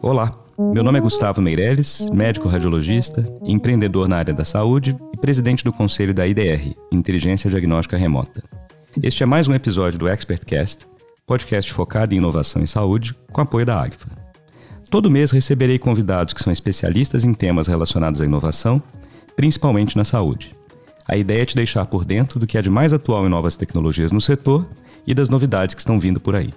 Olá, meu nome é Gustavo Meirelles, médico radiologista, empreendedor na área da saúde e presidente do conselho da IDR, Inteligência Diagnóstica Remota. Este é mais um episódio do ExpertCast, podcast focado em inovação em saúde, com apoio da Agfa. Todo mês receberei convidados que são especialistas em temas relacionados à inovação, principalmente na saúde. A ideia é te deixar por dentro do que há de mais atual em novas tecnologias no setor e das novidades que estão vindo por aí.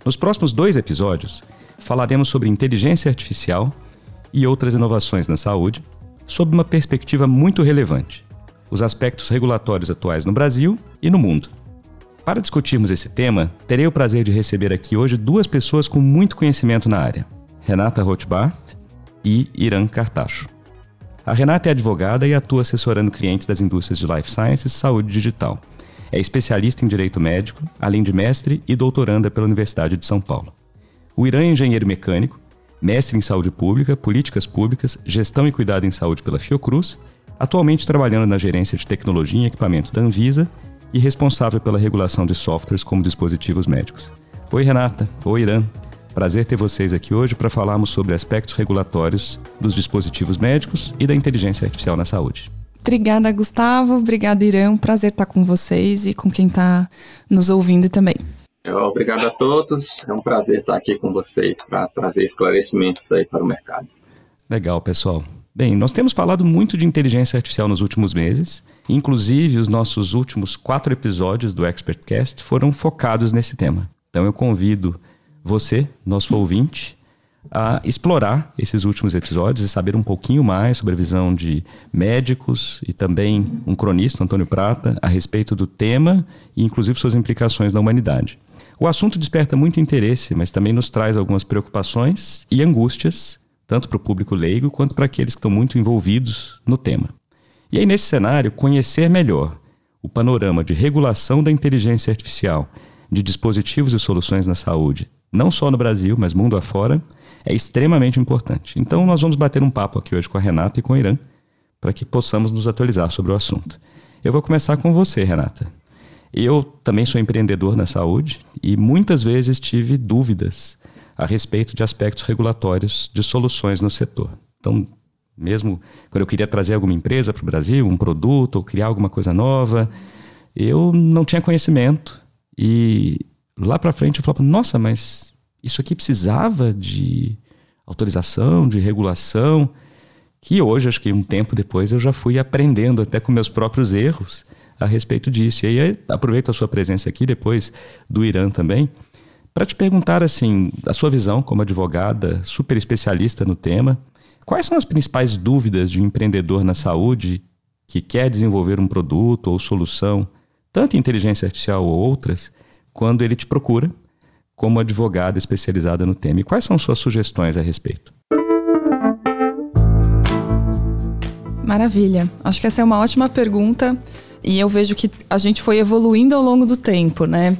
Nos próximos 2 episódios, falaremos sobre inteligência artificial e outras inovações na saúde, sob uma perspectiva muito relevante: os aspectos regulatórios atuais no Brasil e no mundo. Para discutirmos esse tema, terei o prazer de receber aqui hoje 2 pessoas com muito conhecimento na área: Renata Rothbart e Iran Kartacho. A Renata é advogada e atua assessorando clientes das indústrias de Life Sciences e saúde digital. É especialista em direito médico, além de mestre e doutoranda pela Universidade de São Paulo. O Iran é engenheiro mecânico, mestre em saúde pública, políticas públicas, gestão e cuidado em saúde pela Fiocruz, atualmente trabalhando na gerência de tecnologia e equipamentos da Anvisa e responsável pela regulação de softwares como dispositivos médicos. Oi, Renata. Oi, Iran. Prazer ter vocês aqui hoje para falarmos sobre aspectos regulatórios dos dispositivos médicos e da inteligência artificial na saúde. Obrigada, Gustavo. Obrigada, Irã. Prazer estar com vocês e com quem está nos ouvindo também. Obrigado a todos. É um prazer estar aqui com vocês para trazer esclarecimentos aí para o mercado. Legal, pessoal. Bem, nós temos falado muito de inteligência artificial nos últimos meses. Inclusive, os nossos últimos 4 episódios do ExpertCast foram focados nesse tema. Então, eu convido você, nosso ouvinte, a explorar esses últimos episódios e saber um pouquinho mais sobre a visão de médicos e também um cronista, Antônio Prata, a respeito do tema e inclusive suas implicações na humanidade. O assunto desperta muito interesse, mas também nos traz algumas preocupações e angústias, tanto para o público leigo quanto para aqueles que estão muito envolvidos no tema. E aí, nesse cenário, conhecer melhor o panorama de regulação da inteligência artificial, de dispositivos e soluções na saúde, não só no Brasil, mas mundo afora, é extremamente importante. Então, nós vamos bater um papo aqui hoje com a Renata e com o Irã, para que possamos nos atualizar sobre o assunto. Eu vou começar com você, Renata. Eu também sou empreendedor na saúde e muitas vezes tive dúvidas a respeito de aspectos regulatórios de soluções no setor. Então, mesmo quando eu queria trazer alguma empresa para o Brasil, um produto ou criar alguma coisa nova, eu não tinha conhecimento. E lá para frente eu falava, nossa, mas isso aqui precisava de autorização, de regulação, que hoje, acho que um tempo depois, eu já fui aprendendo até com meus próprios erros a respeito disso. E aí aproveito a sua presença aqui, depois do Irã também, para te perguntar, assim, a sua visão como advogada, super especialista no tema, quais são as principais dúvidas de um empreendedor na saúde que quer desenvolver um produto ou solução, tanto em inteligência artificial ou outras, quando ele te procura como advogada especializada no tema? E quais são suas sugestões a respeito? Maravilha. Acho que essa é uma ótima pergunta e eu vejo que a gente foi evoluindo ao longo do tempo, né?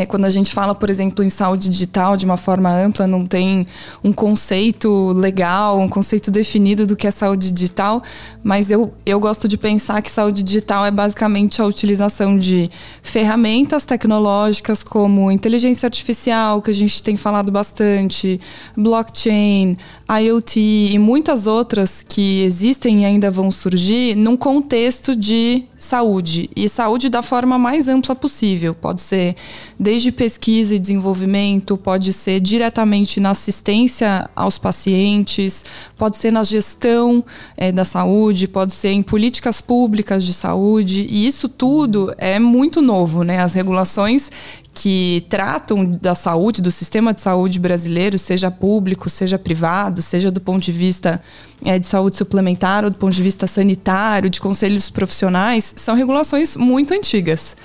Quando a gente fala, por exemplo, em saúde digital de uma forma ampla, não tem um conceito legal, um conceito definido do que é saúde digital, mas eu gosto de pensar que saúde digital é basicamente a utilização de ferramentas tecnológicas como inteligência artificial, que a gente tem falado bastante, blockchain, IoT e muitas outras que existem e ainda vão surgir num contexto de saúde. E saúde da forma mais ampla possível. Pode ser desde pesquisa e desenvolvimento, pode ser diretamente na assistência aos pacientes, pode ser na gestão da saúde, pode ser em políticas públicas de saúde, e isso tudo é muito novo, né? As regulações que tratam da saúde, do sistema de saúde brasileiro, seja público, seja privado, seja do ponto de vista de saúde suplementar ou do ponto de vista sanitário, de conselhos profissionais, são regulações muito antigas.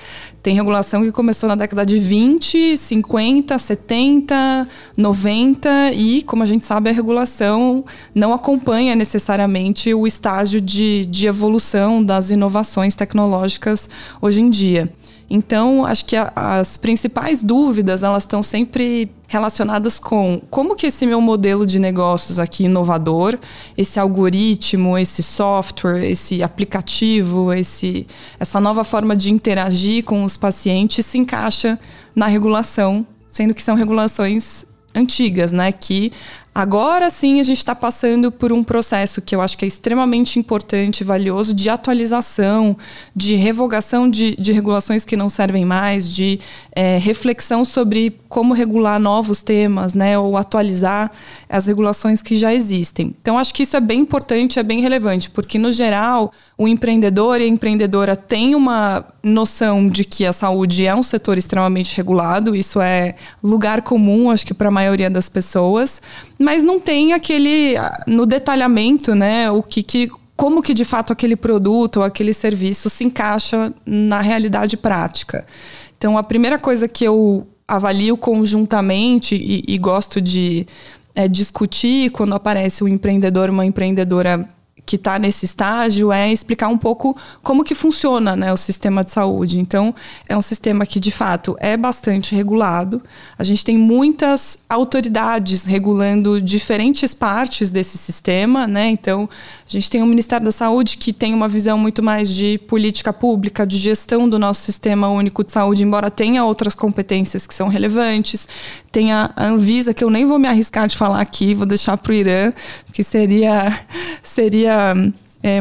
Tem regulação que começou na década de 20, 50, 70, 90 e, como a gente sabe, a regulação não acompanha necessariamente o estágio de evolução das inovações tecnológicas hoje em dia. Então, acho que as principais dúvidas, elas estão sempre relacionadas com como que esse meu modelo de negócios aqui inovador, esse algoritmo, esse software, esse aplicativo, essa nova forma de interagir com os pacientes se encaixa na regulação sendo que são regulações antigas, né? Que agora sim a gente está passando por um processo que eu acho que é extremamente importante e valioso de atualização, de revogação de regulações que não servem mais, de reflexão sobre como regular novos temas, né? Ou atualizar as regulações que já existem. Então, acho que isso é bem importante, é bem relevante, porque, no geral, o empreendedor e a empreendedora têm uma noção de que a saúde é um setor extremamente regulado, isso é lugar comum, acho que para a maioria das pessoas, mas não tem no detalhamento, né, como que de fato aquele produto ou aquele serviço se encaixa na realidade prática. Então, a primeira coisa que eu avalio conjuntamente e gosto de discutir quando aparece um empreendedor, uma empreendedora que está nesse estágio, é explicar um pouco como que funciona, né, o sistema de saúde. Então, é um sistema que, de fato, é bastante regulado. A gente tem muitas autoridades regulando diferentes partes desse sistema, né? Então, a gente tem o Ministério da Saúde, que tem uma visão muito mais de política pública, de gestão do nosso Sistema Único de Saúde, embora tenha outras competências que são relevantes. Tem a Anvisa, que eu nem vou me arriscar de falar aqui, vou deixar para o Irã, que seria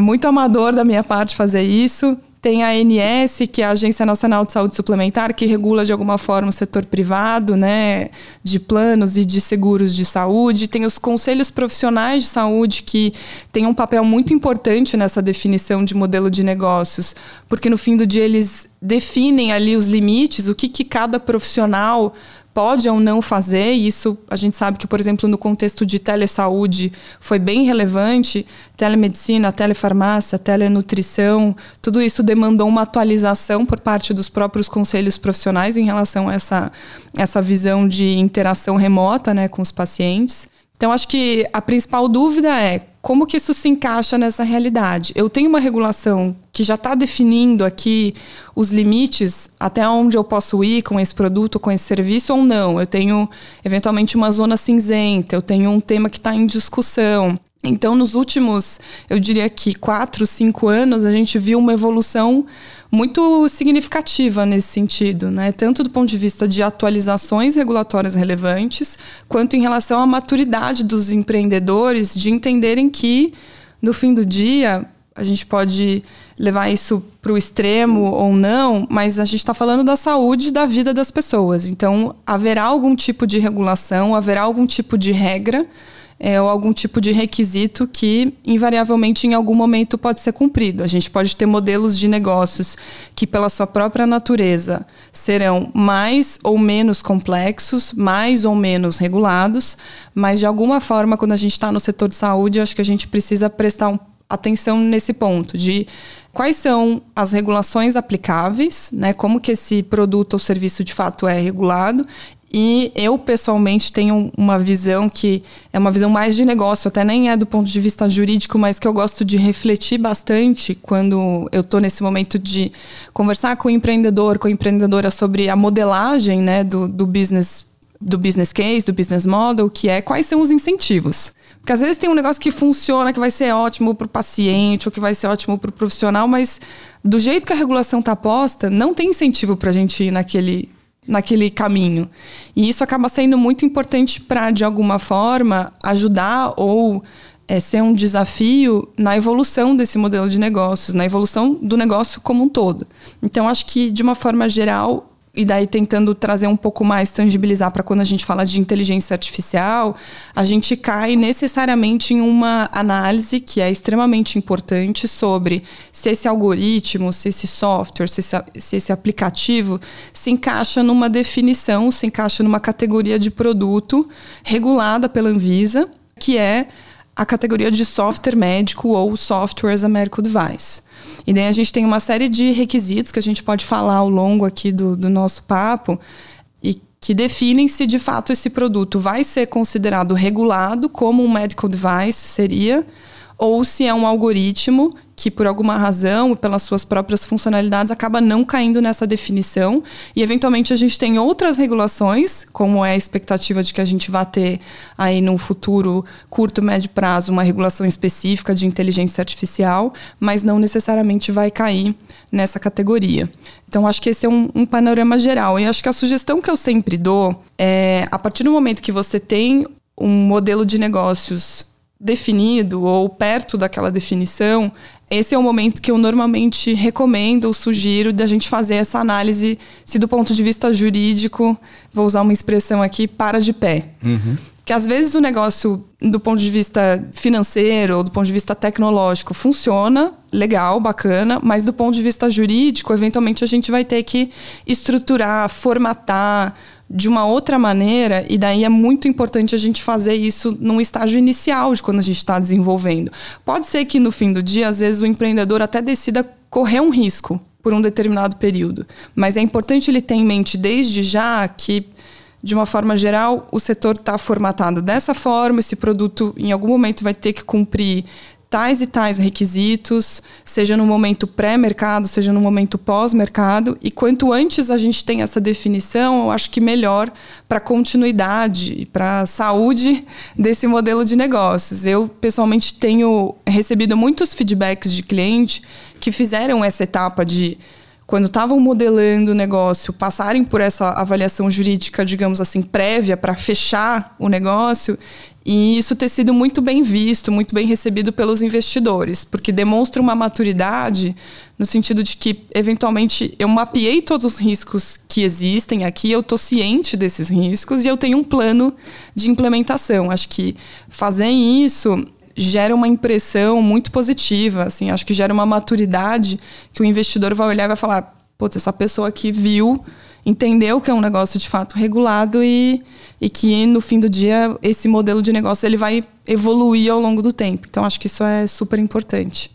muito amador da minha parte fazer isso. Tem a ANS, que é a Agência Nacional de Saúde Suplementar, que regula de alguma forma o setor privado, né, de planos e de seguros de saúde. Tem os conselhos profissionais de saúde, que têm um papel muito importante nessa definição de modelo de negócios, porque no fim do dia eles definem ali os limites, o que cada profissional pode ou não fazer. E isso a gente sabe que, por exemplo, no contexto de telesaúde foi bem relevante. Telemedicina, telefarmácia, telenutrição, tudo isso demandou uma atualização por parte dos próprios conselhos profissionais em relação a essa visão de interação remota, né, com os pacientes. Então, acho que a principal dúvida é como que isso se encaixa nessa realidade. Eu tenho uma regulação que já está definindo aqui os limites até onde eu posso ir com esse produto, com esse serviço ou não. Eu tenho, eventualmente, uma zona cinzenta, eu tenho um tema que está em discussão. Então, nos últimos, eu diria que 4, 5 anos, a gente viu uma evolução muito significativa nesse sentido, né? Tanto do ponto de vista de atualizações regulatórias relevantes, quanto em relação à maturidade dos empreendedores de entenderem que, no fim do dia, a gente pode levar isso para o extremo ou não, mas a gente está falando da saúde e da vida das pessoas. Então, haverá algum tipo de regulação, haverá algum tipo de regra, ou algum tipo de requisito que, invariavelmente, em algum momento pode ser cumprido. A gente pode ter modelos de negócios que, pela sua própria natureza, serão mais ou menos complexos, mais ou menos regulados, mas, de alguma forma, quando a gente está no setor de saúde, acho que a gente precisa prestar atenção nesse ponto de quais são as regulações aplicáveis, né, como que esse produto ou serviço, de fato, é regulado. E eu, pessoalmente, tenho uma visão que é uma visão mais de negócio, até nem é do ponto de vista jurídico, mas que eu gosto de refletir bastante quando eu estou nesse momento de conversar com o empreendedor, com a empreendedora sobre a modelagem, né, do business case, do business model, que é quais são os incentivos. Porque às vezes tem um negócio que funciona, que vai ser ótimo para o paciente ou que vai ser ótimo para o profissional, mas do jeito que a regulação está posta, não tem incentivo para a gente ir naquele caminho. E isso acaba sendo muito importante para, de alguma forma, ajudar ou ser um desafio na evolução desse modelo de negócios, na evolução do negócio como um todo. Então, acho que, de uma forma geral, e daí tentando trazer um pouco mais, tangibilizar para quando a gente fala de inteligência artificial, a gente cai necessariamente em uma análise que é extremamente importante sobre se esse algoritmo, se esse software, se esse aplicativo se encaixa numa definição, se encaixa numa categoria de produto regulada pela Anvisa, que é a categoria de software médico ou software as a medical device. E daí a gente tem uma série de requisitos que a gente pode falar ao longo aqui do nosso papo e que definem se de fato esse produto vai ser considerado regulado como um medical device seria, ou se é um algoritmo que por alguma razão, pelas suas próprias funcionalidades, acaba não caindo nessa definição. E, eventualmente, a gente tem outras regulações, como é a expectativa de que a gente vá ter aí num futuro curto, médio prazo, uma regulação específica de inteligência artificial, mas não necessariamente vai cair nessa categoria. Então, acho que esse é um panorama geral. E acho que a sugestão que eu sempre dou é, a partir do momento que você tem um modelo de negócios definido ou perto daquela definição, esse é o momento que eu normalmente recomendo ou sugiro da gente fazer essa análise, se do ponto de vista jurídico, vou usar uma expressão aqui, para de pé. Que às vezes o negócio, do ponto de vista financeiro ou do ponto de vista tecnológico, funciona, legal, bacana, mas do ponto de vista jurídico, eventualmente a gente vai ter que estruturar, formatar de uma outra maneira, e daí é muito importante a gente fazer isso num estágio inicial de quando a gente está desenvolvendo. Pode ser que no fim do dia, às vezes o empreendedor até decida correr um risco por um determinado período, mas é importante ele ter em mente desde já que, de uma forma geral, o setor está formatado dessa forma, esse produto em algum momento vai ter que cumprir tais e tais requisitos, seja no momento pré-mercado, seja no momento pós-mercado, e quanto antes a gente tem essa definição, eu acho que melhor para a continuidade e para a saúde desse modelo de negócios. Eu, pessoalmente, tenho recebido muitos feedbacks de cliente que fizeram essa etapa de, quando estavam modelando o negócio, passarem por essa avaliação jurídica, digamos assim, prévia para fechar o negócio, e isso ter sido muito bem visto, muito bem recebido pelos investidores, porque demonstra uma maturidade no sentido de que, eventualmente, eu mapeei todos os riscos que existem aqui, eu estou ciente desses riscos e eu tenho um plano de implementação. Acho que fazer isso gera uma impressão muito positiva, assim, acho que gera uma maturidade que o investidor vai olhar e vai falar, putz, essa pessoa aqui viu, entendeu que é um negócio de fato regulado e que no fim do dia esse modelo de negócio ele vai evoluir ao longo do tempo. Então acho que isso é super importante.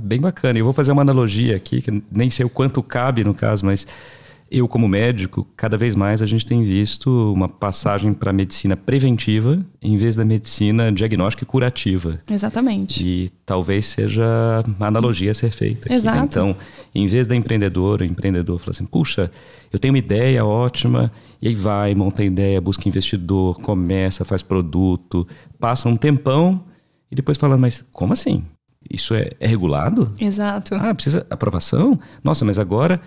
Bem bacana. Eu vou fazer uma analogia aqui, que nem sei o quanto cabe no caso, mas eu, como médico, cada vez mais a gente tem visto uma passagem para a medicina preventiva em vez da medicina diagnóstica e curativa. Exatamente. E talvez seja a analogia a ser feita aqui. Exato. Então, em vez da o empreendedor fala assim, puxa, eu tenho uma ideia ótima, e aí vai, monta a ideia, busca investidor, começa, faz produto, passa um tempão e depois fala, mas como assim? Isso é regulado? Exato. Precisa aprovação? Nossa, mas agora...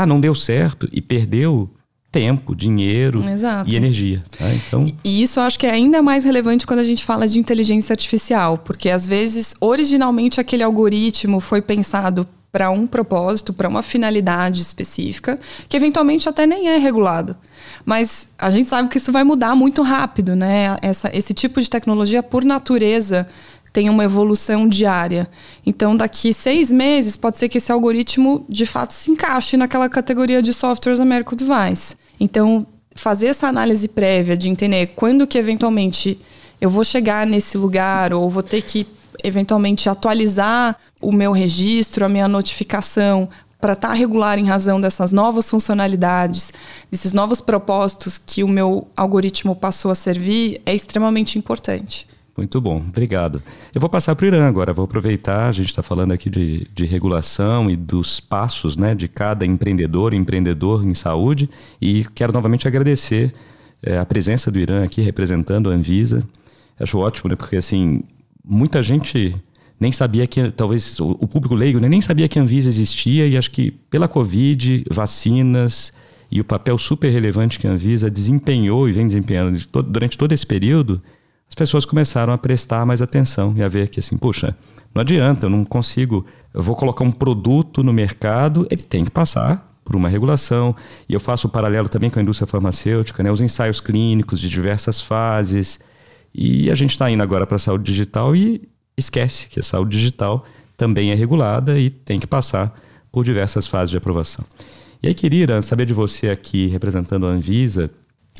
não deu certo e perdeu tempo, dinheiro. Exato. E energia. Tá? Então... E isso eu acho que é ainda mais relevante quando a gente fala de inteligência artificial, porque às vezes, originalmente, aquele algoritmo foi pensado para um propósito, para uma finalidade específica, que eventualmente até nem é regulado. Mas a gente sabe que isso vai mudar muito rápido, né? Esse tipo de tecnologia, por natureza, tem uma evolução diária. Então, daqui 6 meses, pode ser que esse algoritmo, de fato, se encaixe naquela categoria de softwares a medical device. Então, fazer essa análise prévia de entender quando que, eventualmente, eu vou chegar nesse lugar ou vou ter que, eventualmente, atualizar o meu registro, a minha notificação, para estar regular em razão dessas novas funcionalidades, desses novos propósitos que o meu algoritmo passou a servir, é extremamente importante. Muito bom, obrigado. Eu vou passar para o Irã agora, vou aproveitar, a gente está falando aqui de regulação e dos passos, né, de cada empreendedor em saúde, e quero novamente agradecer a presença do Irã aqui representando a Anvisa. Acho ótimo, né, porque assim, muita gente nem sabia que, talvez o público leigo, né, nem sabia que a Anvisa existia, e acho que pela Covid, vacinas e o papel super relevante que a Anvisa desempenhou e vem desempenhando durante todo esse período, as pessoas começaram a prestar mais atenção e a ver que assim, puxa, não adianta, eu vou colocar um produto no mercado, ele tem que passar por uma regulação, e eu faço o paralelo também com a indústria farmacêutica, né, os ensaios clínicos de diversas fases, e a gente está indo agora para a saúde digital e esquece que a saúde digital também é regulada e tem que passar por diversas fases de aprovação. E aí queria saber de você aqui, representando a Anvisa,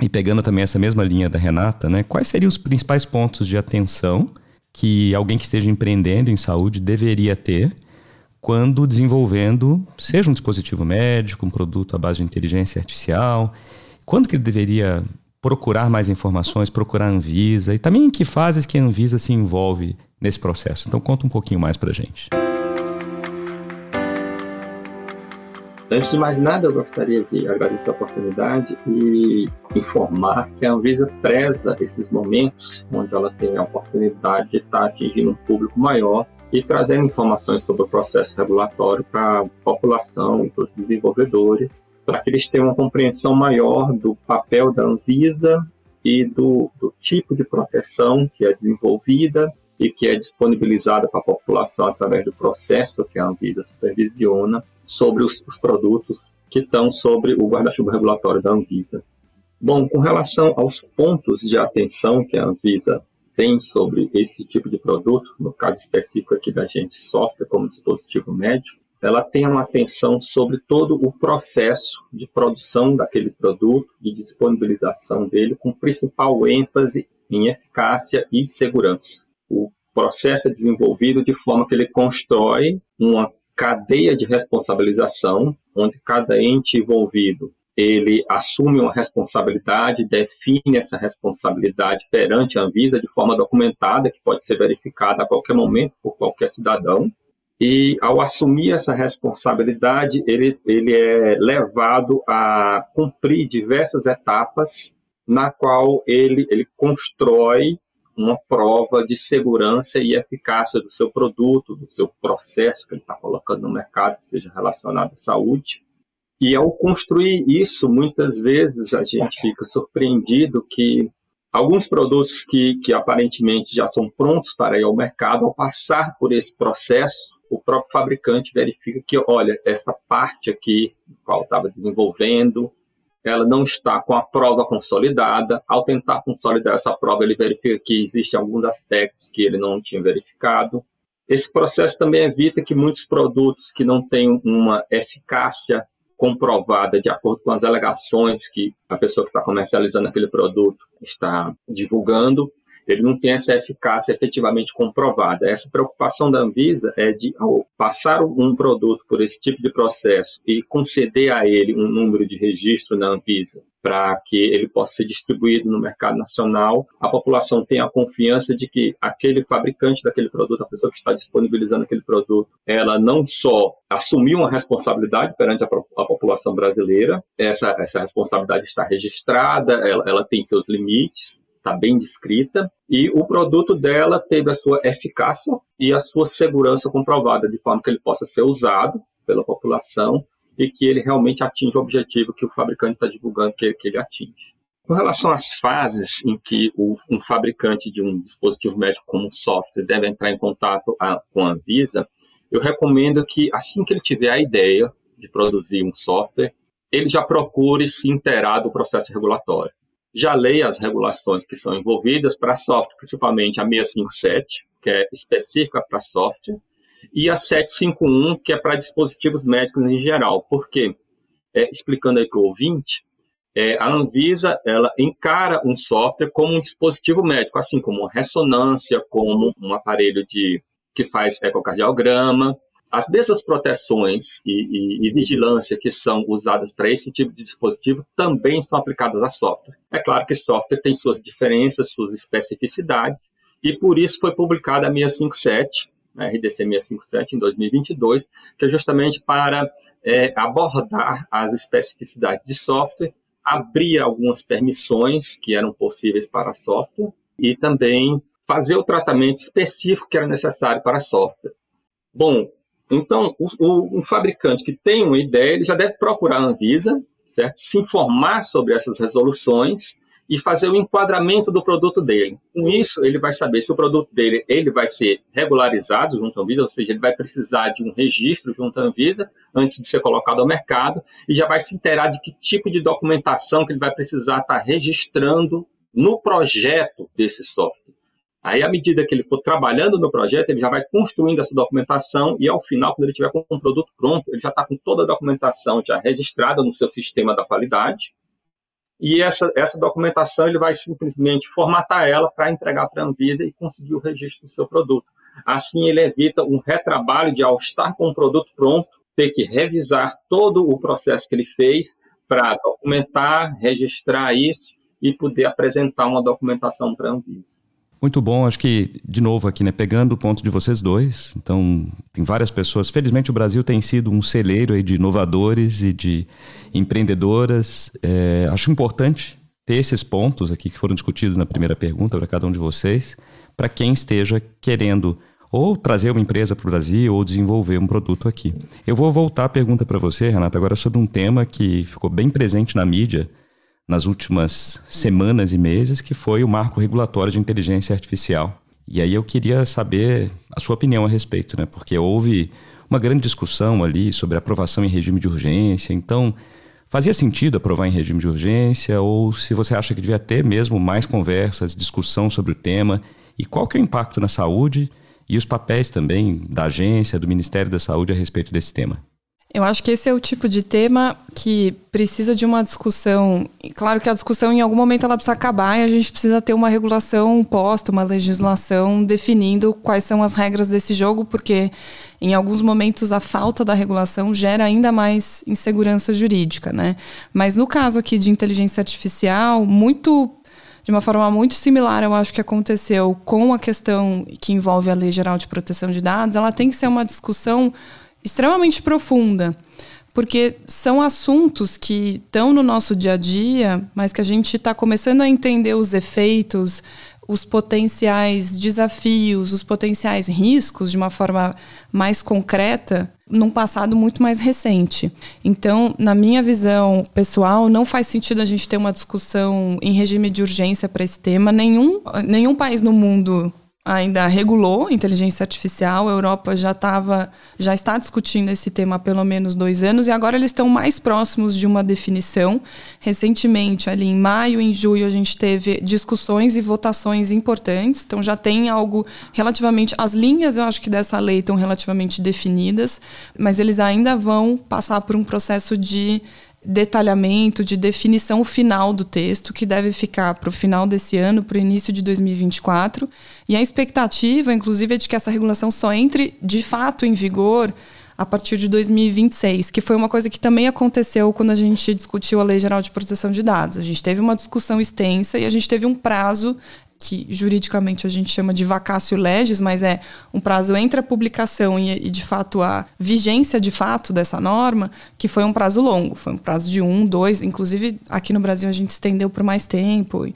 e pegando também essa mesma linha da Renata, né, quais seriam os principais pontos de atenção que alguém que esteja empreendendo em saúde deveria ter quando desenvolvendo, seja um dispositivo médico, um produto à base de inteligência artificial, quando que ele deveria procurar mais informações, procurar a Anvisa, e também em que fases que a Anvisa se envolve nesse processo. Então conta um pouquinho mais pra gente. Antes de mais nada, eu gostaria de agradecer a oportunidade e informar que a Anvisa preza esses momentos onde ela tem a oportunidade de estar atingindo um público maior e trazendo informações sobre o processo regulatório para a população e para os desenvolvedores, para que eles tenham uma compreensão maior do papel da Anvisa e do tipo de proteção que é desenvolvida e que é disponibilizada para a população através do processo que a Anvisa supervisiona sobre os produtos que estão sobre o guarda-chuva regulatório da Anvisa. Bom, com relação aos pontos de atenção que a Anvisa tem sobre esse tipo de produto, no caso específico aqui da gente, software como dispositivo médico, ela tem uma atenção sobre todo o processo de produção daquele produto, de disponibilização dele, com principal ênfase em eficácia e segurança. O processo é desenvolvido de forma que ele constrói uma cadeia de responsabilização, onde cada ente envolvido ele assume uma responsabilidade, define essa responsabilidade perante a Anvisa de forma documentada, que pode ser verificada a qualquer momento por qualquer cidadão. E, ao assumir essa responsabilidade, ele é levado a cumprir diversas etapas, na qual ele constrói uma prova de segurança e eficácia do seu produto, do seu processo que ele está colocando no mercado, que seja relacionado à saúde. E, ao construir isso, muitas vezes a gente fica surpreendido que alguns produtos que aparentemente já são prontos para ir ao mercado, ao passar por esse processo, o próprio fabricante verifica que, olha, essa parte aqui, qual estava desenvolvendo, ela não está com a prova consolidada. Ao tentar consolidar essa prova, ele verifica que existem alguns aspectos que ele não tinha verificado. Esse processo também evita que muitos produtos que não têm uma eficácia comprovada de acordo com as alegações que a pessoa que está comercializando aquele produto está divulgando, ele não tem essa eficácia efetivamente comprovada. Essa preocupação da Anvisa é de, ao passar um produto por esse tipo de processo e conceder a ele um número de registro na Anvisa para que ele possa ser distribuído no mercado nacional, a população tenha a confiança de que aquele fabricante daquele produto, a pessoa que está disponibilizando aquele produto, ela não só assumiu uma responsabilidade perante a população brasileira, essa responsabilidade está registrada, ela tem seus limites, está bem descrita, e o produto dela teve a sua eficácia e a sua segurança comprovada, de forma que ele possa ser usado pela população e que ele realmente atinja o objetivo que o fabricante está divulgando que ele atinge. Com relação às fases em que um fabricante de um dispositivo médico como um software deve entrar em contato com a Anvisa, eu recomendo que, assim que ele tiver a ideia de produzir um software, ele já procure se inteirar do processo regulatório. Já leia as regulações que são envolvidas para software, principalmente a 657, que é específica para software, e a 751, que é para dispositivos médicos em geral. Por quê? Explicando aí para o ouvinte, a Anvisa ela encara um software como um dispositivo médico, assim como uma ressonância, como um aparelho que faz ecocardiograma. As mesmas proteções e vigilância que são usadas para esse tipo de dispositivo também são aplicadas a software. É claro que software tem suas diferenças, suas especificidades, e por isso foi publicada a 657, a RDC 657, em 2022, que é justamente para abordar as especificidades de software, abrir algumas permissões que eram possíveis para software e também fazer o tratamento específico que era necessário para software. Bom, então, um fabricante que tem uma ideia, ele já deve procurar a Anvisa, certo? Se informar sobre essas resoluções e fazer o enquadramento do produto dele. Com isso, ele vai saber se o produto dele ele vai ser regularizado junto à Anvisa, ou seja, ele vai precisar de um registro junto à Anvisa antes de ser colocado ao mercado, e já vai se inteirar de que tipo de documentação que ele vai precisar estar registrando no projeto desse software. Aí, à medida que ele for trabalhando no projeto, ele já vai construindo essa documentação e, ao final, quando ele tiver com um produto pronto, ele já está com toda a documentação já registrada no seu sistema da qualidade. E essa documentação ele vai simplesmente formatar ela para entregar para a Anvisa e conseguir o registro do seu produto. Assim, ele evita um retrabalho de, ao estar com o produto pronto, ter que revisar todo o processo que ele fez para documentar, registrar isso e poder apresentar uma documentação para a Anvisa. Muito bom, acho que, de novo aqui, né, pegando o ponto de vocês dois, então tem várias pessoas, felizmente o Brasil tem sido um celeiro aí de inovadores e de empreendedoras, acho importante ter esses pontos aqui que foram discutidos na primeira pergunta para cada um de vocês, para quem esteja querendo ou trazer uma empresa para o Brasil ou desenvolver um produto aqui. Eu vou voltar a pergunta para você, Renata, agora sobre um tema que ficou bem presente na mídia nas últimas semanas e meses, que foi o marco regulatório de inteligência artificial. E aí eu queria saber a sua opinião a respeito, né? Porque houve uma grande discussão ali sobre aprovação em regime de urgência. Então, fazia sentido aprovar em regime de urgência? Ou se você acha que devia ter mesmo mais conversas, discussão sobre o tema? E qual que é o impacto na saúde e os papéis também da agência, do Ministério da Saúde a respeito desse tema? Eu acho que esse é o tipo de tema que precisa de uma discussão. Claro que a discussão, em algum momento, ela precisa acabar e a gente precisa ter uma regulação posta, uma legislação definindo quais são as regras desse jogo, porque em alguns momentos a falta da regulação gera ainda mais insegurança jurídica, né? Mas no caso aqui de inteligência artificial, de uma forma muito similar, eu acho que aconteceu com a questão que envolve a Lei Geral de Proteção de Dados, ela tem que ser uma discussão extremamente profunda, porque são assuntos que estão no nosso dia a dia, mas que a gente está começando a entender os efeitos, os potenciais desafios, os potenciais riscos de uma forma mais concreta num passado muito mais recente. Então, na minha visão pessoal, não faz sentido a gente ter uma discussão em regime de urgência para esse tema. Nenhum país no mundo ainda regulou inteligência artificial. A Europa já está discutindo esse tema há pelo menos 2 anos e agora eles estão mais próximos de uma definição. Recentemente, ali em maio e em julho, a gente teve discussões e votações importantes, então já tem algo relativamente... As linhas, eu acho que dessa lei estão relativamente definidas, mas eles ainda vão passar por um processo de detalhamento, de definição final do texto, que deve ficar para o final desse ano, para o início de 2024. E a expectativa, inclusive, é de que essa regulação só entre, de fato, em vigor a partir de 2026, que foi uma coisa que também aconteceu quando a gente discutiu a Lei Geral de Proteção de Dados. A gente teve uma discussão extensa e a gente teve um prazo que juridicamente a gente chama de vacatio legis, mas é um prazo entre a publicação e de fato a vigência de fato dessa norma, que foi um prazo longo, foi um prazo de 1, 2, inclusive aqui no Brasil a gente estendeu por mais tempo.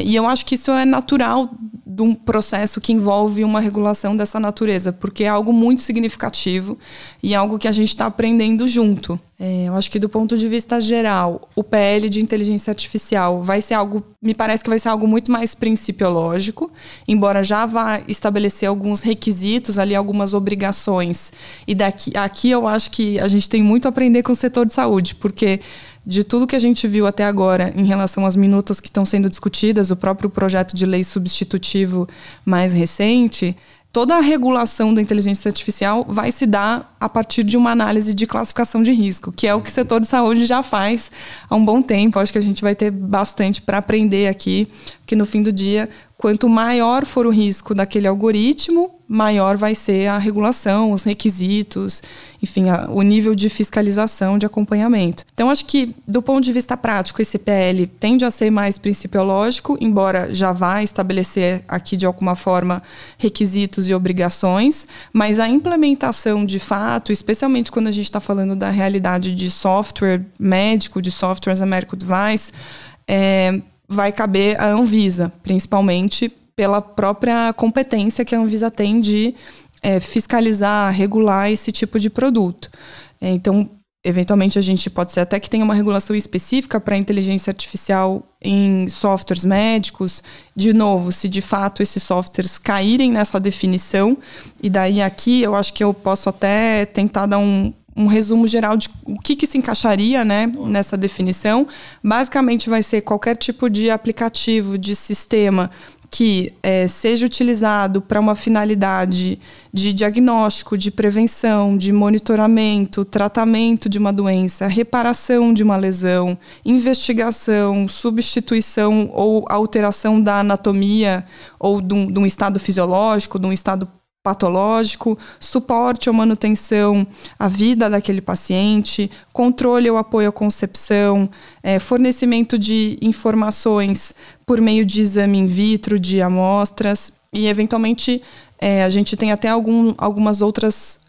E eu acho que isso é natural de um processo que envolve uma regulação dessa natureza, porque é algo muito significativo e algo que a gente está aprendendo junto. Eu acho que do ponto de vista geral, o PL de inteligência artificial vai ser algo, me parece que vai ser algo muito mais principiológico, embora já vá estabelecer alguns requisitos, ali algumas obrigações. E aqui eu acho que a gente tem muito a aprender com o setor de saúde, porque de tudo que a gente viu até agora em relação às minutas que estão sendo discutidas, o próprio projeto de lei substitutivo mais recente, toda a regulação da inteligência artificial vai se dar a partir de uma análise de classificação de risco, que é o que o setor de saúde já faz há um bom tempo. Acho que a gente vai ter bastante para aprender aqui, porque no fim do dia, quanto maior for o risco daquele algoritmo, maior vai ser a regulação, os requisitos, enfim, o nível de fiscalização, de acompanhamento. Então, acho que, do ponto de vista prático, esse PL tende a ser mais principiológico, embora já vá estabelecer aqui, de alguma forma, requisitos e obrigações, mas a implementação, de fato, especialmente quando a gente está falando da realidade de software médico, de software as a medical device, vai caber à Anvisa, principalmente pela própria competência que a Anvisa tem de fiscalizar, regular esse tipo de produto. Então, eventualmente, a gente pode ser até que tenha uma regulação específica para a inteligência artificial em softwares médicos. De novo, se de fato esses softwares caírem nessa definição, e daí aqui eu acho que eu posso até tentar dar um resumo geral de o que se encaixaria, né, nessa definição. Basicamente vai ser qualquer tipo de aplicativo, de sistema que seja utilizado para uma finalidade de diagnóstico, de prevenção, de monitoramento, tratamento de uma doença, reparação de uma lesão, investigação, substituição ou alteração da anatomia ou de um estado fisiológico, de um estado patológico, suporte ou manutenção à vida daquele paciente, controle ou apoio à concepção, fornecimento de informações por meio de exame in vitro, de amostras, e eventualmente a gente tem até algumas outras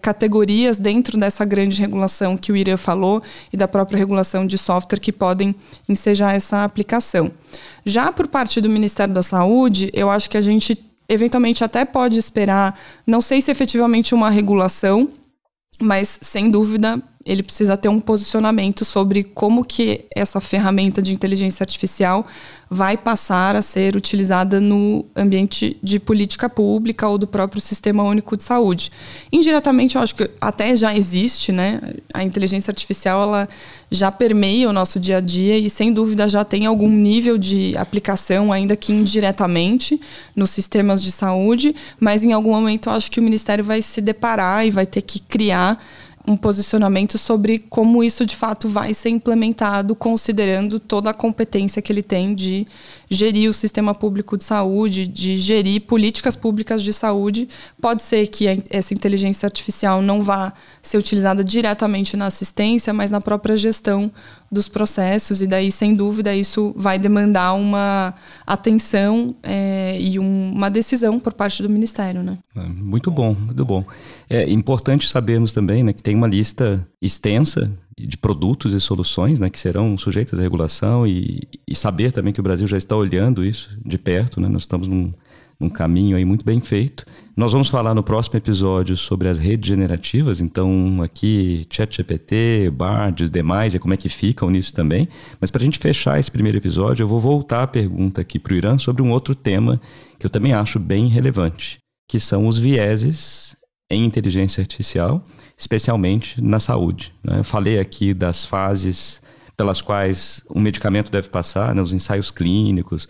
categorias dentro dessa grande regulação que o Irã falou e da própria regulação de software que podem ensejar essa aplicação. Já por parte do Ministério da Saúde, eu acho que a gente eventualmente até pode esperar, não sei se efetivamente uma regulação, mas sem dúvida ele precisa ter um posicionamento sobre como que essa ferramenta de inteligência artificial vai passar a ser utilizada no ambiente de política pública ou do próprio Sistema Único de Saúde. Indiretamente, eu acho que até já existe, né? A inteligência artificial ela já permeia o nosso dia a dia e, sem dúvida, já tem algum nível de aplicação, ainda que indiretamente, nos sistemas de saúde, mas em algum momento eu acho que o Ministério vai se deparar e vai ter que criar um posicionamento sobre como isso de fato vai ser implementado, considerando toda a competência que ele tem de gerir o sistema público de saúde, de gerir políticas públicas de saúde. Pode ser que essa inteligência artificial não vá ser utilizada diretamente na assistência, mas na própria gestão dos processos, e daí, sem dúvida, isso vai demandar uma atenção e uma decisão por parte do Ministério, né? Muito bom, muito bom. É importante sabermos também, né, que tem uma lista extensa de produtos e soluções, né, que serão sujeitas à regulação e saber também que o Brasil já está olhando isso de perto, né? Nós estamos num caminho aí muito bem feito. Nós vamos falar no próximo episódio sobre as redes generativas, então aqui ChatGPT, Bard e os demais, e como é que ficam nisso também. Mas para a gente fechar esse primeiro episódio, eu vou voltar a pergunta aqui para o Irã sobre um outro tema que eu também acho bem relevante, que são os vieses em inteligência artificial, especialmente na saúde, né? Eu falei aqui das fases pelas quais um medicamento deve passar, né? Os ensaios clínicos,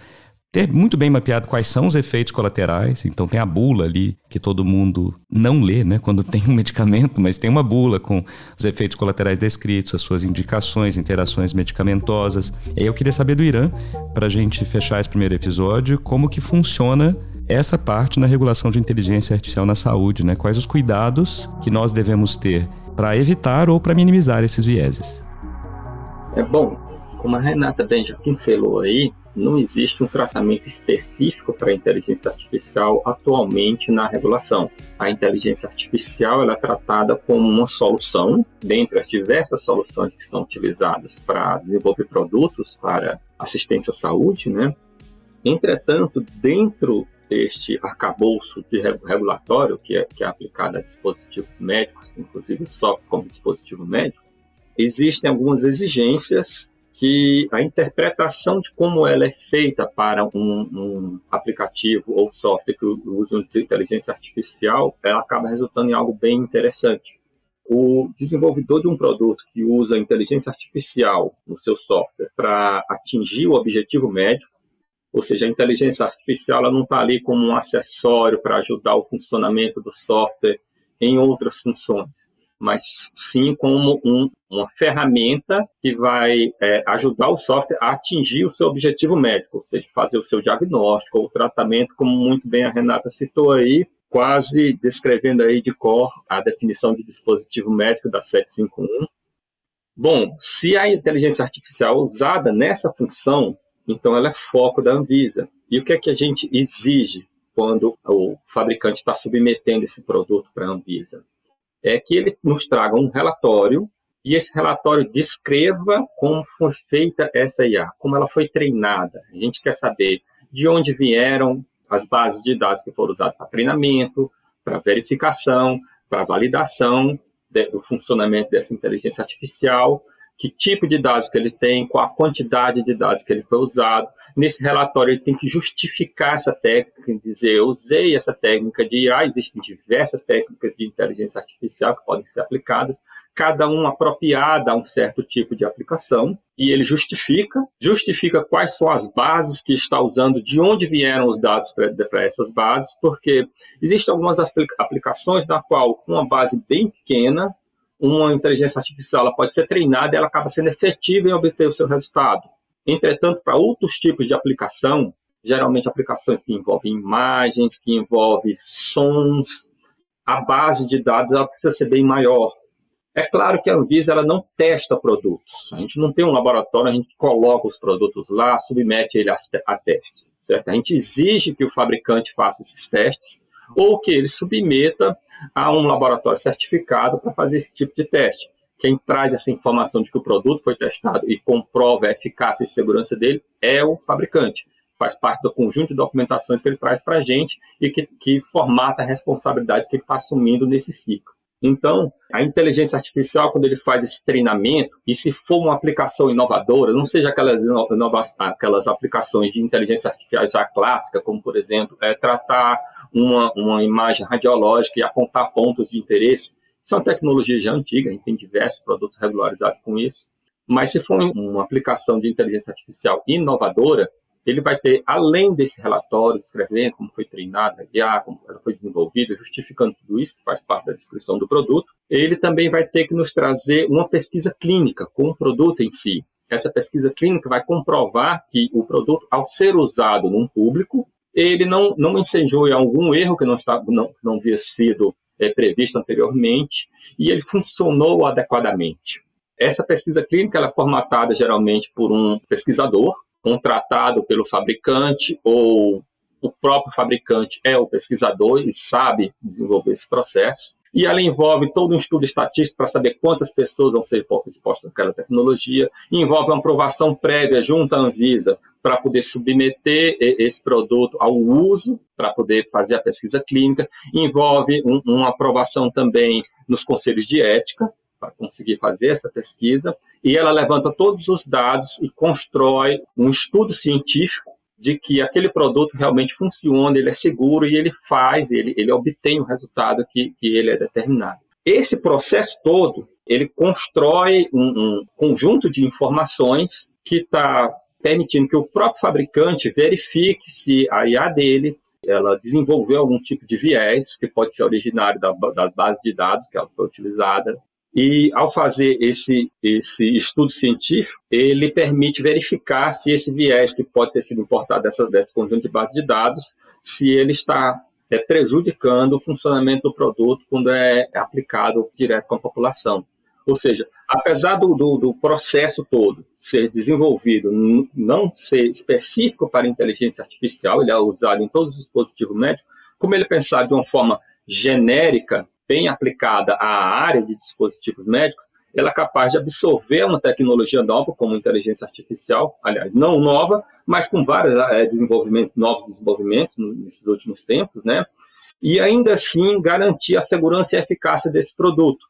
ter muito bem mapeado quais são os efeitos colaterais. Então tem a bula ali que todo mundo não lê, né, quando tem um medicamento, mas tem uma bula com os efeitos colaterais descritos, as suas indicações, interações medicamentosas. E aí eu queria saber do Irã, para a gente fechar esse primeiro episódio, como que funciona essa parte na regulação de inteligência artificial na saúde, né? Quais os cuidados que nós devemos ter para evitar ou para minimizar esses vieses? Bom, como a Renata bem já pincelou aí, não existe um tratamento específico para a inteligência artificial atualmente na regulação. A inteligência artificial ela é tratada como uma solução, dentre as diversas soluções que são utilizadas para desenvolver produtos para assistência à saúde, né? Entretanto, dentro deste arcabouço de regulatório que é aplicado a dispositivos médicos, inclusive o software como dispositivo médico, existem algumas exigências que a interpretação de como ela é feita para um aplicativo ou software que usa inteligência artificial, ela acaba resultando em algo bem interessante. O desenvolvedor de um produto que usa inteligência artificial no seu software para atingir o objetivo médico, ou seja, a inteligência artificial ela não está ali como um acessório para ajudar o funcionamento do software em outras funções, mas sim como uma ferramenta que vai ajudar o software a atingir o seu objetivo médico, ou seja, fazer o seu diagnóstico ou tratamento, como muito bem a Renata citou aí, quase descrevendo aí de cor a definição de dispositivo médico da 751. Bom, se a inteligência artificial é usada nessa função, então ela é foco da Anvisa. E o que é que a gente exige quando o fabricante está submetendo esse produto para a Anvisa? É que ele nos traga um relatório e esse relatório descreva como foi feita essa IA, como ela foi treinada. A gente quer saber de onde vieram as bases de dados que foram usadas para treinamento, para verificação, para validação do funcionamento dessa inteligência artificial, que tipo de dados que ele tem, qual a quantidade de dados que ele foi usado. Nesse relatório, ele tem que justificar essa técnica e dizer, eu usei essa técnica de IA, existem diversas técnicas de inteligência artificial que podem ser aplicadas, cada uma apropriada a um certo tipo de aplicação, e ele justifica quais são as bases que está usando, de onde vieram os dados para essas bases, porque existem algumas aplicações na qual, com uma base bem pequena, uma inteligência artificial ela pode ser treinada e ela acaba sendo efetiva em obter o seu resultado. Entretanto, para outros tipos de aplicação, geralmente aplicações que envolvem imagens, que envolvem sons. A base de dados ela precisa ser bem maior. É claro que a Anvisa ela não testa produtos. A gente não tem um laboratório, a gente coloca os produtos lá, submete ele a testes. Certo? A gente exige que o fabricante faça esses testes ou que ele submeta a um laboratório certificado para fazer esse tipo de teste. Quem traz essa informação de que o produto foi testado e comprova a eficácia e segurança dele é o fabricante. Faz parte do conjunto de documentações que ele traz para a gente e que formata a responsabilidade que ele está assumindo nesse ciclo. Então, a inteligência artificial, quando ele faz esse treinamento, e se for uma aplicação inovadora, não seja aquelas aplicações de inteligência artificial já clássica, como, por exemplo, tratar uma imagem radiológica e apontar pontos de interesse, isso é uma tecnologia já antiga, a gente tem diversos produtos regularizados com isso, mas se for uma aplicação de inteligência artificial inovadora, ele vai ter, além desse relatório, descrevendo como foi treinado, como ela foi desenvolvida, justificando tudo isso, que faz parte da descrição do produto, ele também vai ter que nos trazer uma pesquisa clínica com o produto em si. Essa pesquisa clínica vai comprovar que o produto, ao ser usado num público, ele não ensejou em algum erro que não havia sido previsto anteriormente, e ele funcionou adequadamente. Essa pesquisa clínica ela é formatada geralmente por um pesquisador, contratado pelo fabricante, ou o próprio fabricante é o pesquisador e sabe desenvolver esse processo. E ela envolve todo um estudo estatístico para saber quantas pessoas vão ser expostas àquela tecnologia, envolve uma aprovação prévia junto à Anvisa para poder submeter esse produto ao uso, para poder fazer a pesquisa clínica, envolve uma aprovação também nos conselhos de ética, para conseguir fazer essa pesquisa, e ela levanta todos os dados e constrói um estudo científico de que aquele produto realmente funciona, ele é seguro e ele obtém o resultado que ele é determinado. Esse processo todo, ele constrói um conjunto de informações que está permitindo que o próprio fabricante verifique se a IA dele ela desenvolveu algum tipo de viés, que pode ser originário da base de dados que ela foi utilizada. E, ao fazer esse estudo científico, ele permite verificar se esse viés que pode ter sido importado desse conjunto de base de dados, se ele está prejudicando o funcionamento do produto quando é aplicado direto com a população. Ou seja, apesar do processo todo ser desenvolvido, não ser específico para a inteligência artificial, ele é usado em todos os dispositivos médicos, como ele é pensado de uma forma genérica, bem aplicada à área de dispositivos médicos, ela é capaz de absorver uma tecnologia nova, como inteligência artificial, aliás, não nova, mas com vários novos desenvolvimentos nesses últimos tempos, né? E ainda assim garantir a segurança e a eficácia desse produto.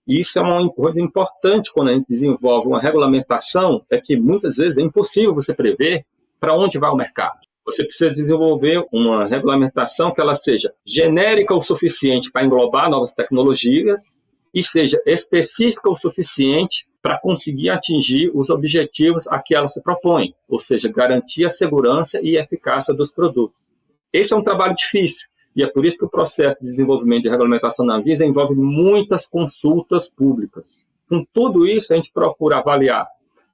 Isso é uma coisa importante quando a gente desenvolve uma regulamentação, é que muitas vezes é impossível você prever para onde vai o mercado. Você precisa desenvolver uma regulamentação que ela seja genérica o suficiente para englobar novas tecnologias e seja específica o suficiente para conseguir atingir os objetivos a que ela se propõe, ou seja, garantir a segurança e a eficácia dos produtos. Esse é um trabalho difícil e é por isso que o processo de desenvolvimento de regulamentação na Anvisa envolve muitas consultas públicas. Com tudo isso, a gente procura avaliar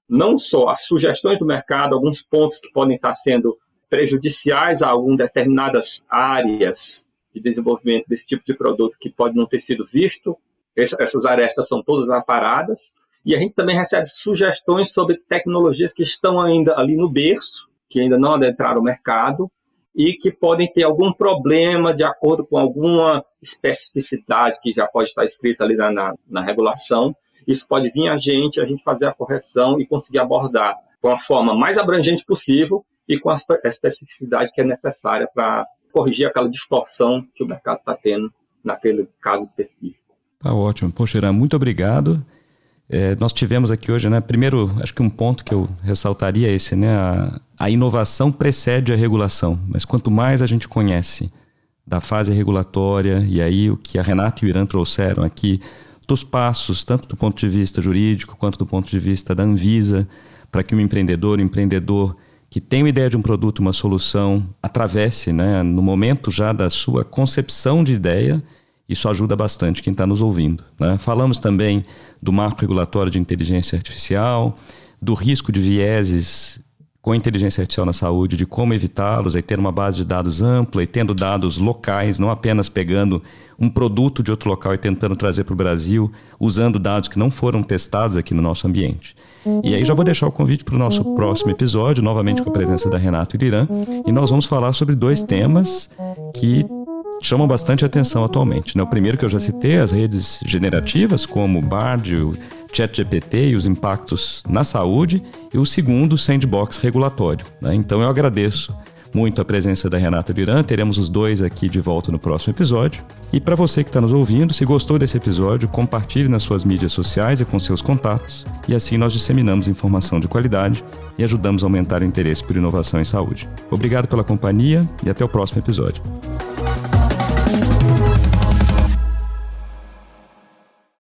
não só as sugestões do mercado, alguns pontos que podem estar sendo prejudiciais a algumas determinadas áreas de desenvolvimento desse tipo de produto que pode não ter sido visto. Essas arestas são todas aparadas. E a gente também recebe sugestões sobre tecnologias que estão ainda ali no berço, que ainda não adentraram o mercado e que podem ter algum problema de acordo com alguma especificidade que já pode estar escrita ali na regulação. Isso pode vir a gente fazer a correção e conseguir abordar com a forma mais abrangente possível e com a especificidade que é necessária para corrigir aquela distorção que o mercado está tendo naquele caso específico. Tá ótimo. Poxa, Irã, muito obrigado. Nós tivemos aqui hoje, né? Primeiro, acho que um ponto que eu ressaltaria é esse, né? A inovação precede a regulação, mas quanto mais a gente conhece da fase regulatória, e aí o que a Renata e o Irã trouxeram aqui, dos passos, tanto do ponto de vista jurídico quanto do ponto de vista da Anvisa, para que um empreendedor que tem uma ideia de um produto, uma solução, atravesse, né, no momento já da sua concepção de ideia, isso ajuda bastante quem está nos ouvindo, né? Falamos também do marco regulatório de inteligência artificial, do risco de vieses com inteligência artificial na saúde, de como evitá-los, aí ter uma base de dados ampla e tendo dados locais, não apenas pegando um produto de outro local e tentando trazer para o Brasil, usando dados que não foram testados aqui no nosso ambiente. E aí já vou deixar o convite para o nosso próximo episódio, novamente com a presença da Renato Iriran, e nós vamos falar sobre 2 temas que chamam bastante atenção atualmente, né? O primeiro que eu já citei, as redes generativas, como o Bard, o ChatGPT e os impactos na saúde, e o segundo, o sandbox regulatório, né? Então eu agradeço muito a presença da Renata Iriran, teremos os 2 aqui de volta no próximo episódio. E para você que está nos ouvindo, se gostou desse episódio, compartilhe nas suas mídias sociais e com seus contatos, e assim nós disseminamos informação de qualidade e ajudamos a aumentar o interesse por inovação em saúde. Obrigado pela companhia e até o próximo episódio.